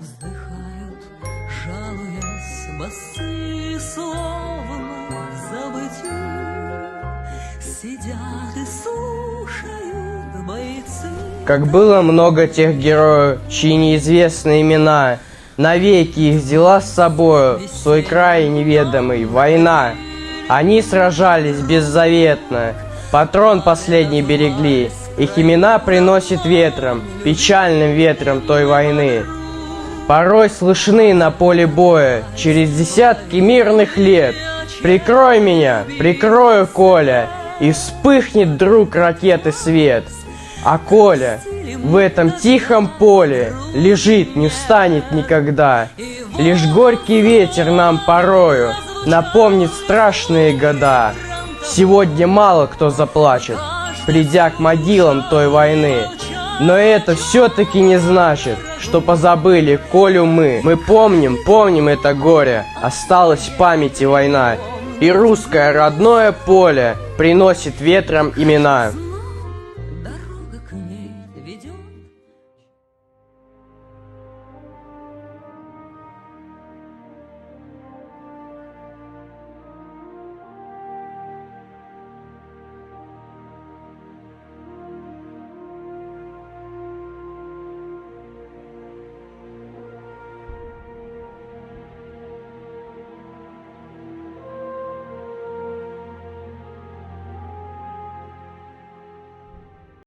Вздыхают, жалуясь, басы, словно забытью, сидят и слушают бойцы. Как было много тех героев, чьи неизвестные имена навеки их взяла с собою в свой край неведомый война. Они сражались беззаветно, патрон последний берегли, их имена приносит ветром, печальным ветром той войны. Порой слышны на поле боя через десятки мирных лет. Прикрой меня, прикрою, Коля, и вспыхнет вдруг ракеты свет. А Коля в этом тихом поле лежит, не встанет никогда. Лишь горький ветер нам порою напомнит страшные года. Сегодня мало кто заплачет, придя к могилам той войны. Но это все-таки не значит, что позабыли Колю мы. Мы помним это горе, осталась в памяти война. И русское родное поле приносит ветром имена.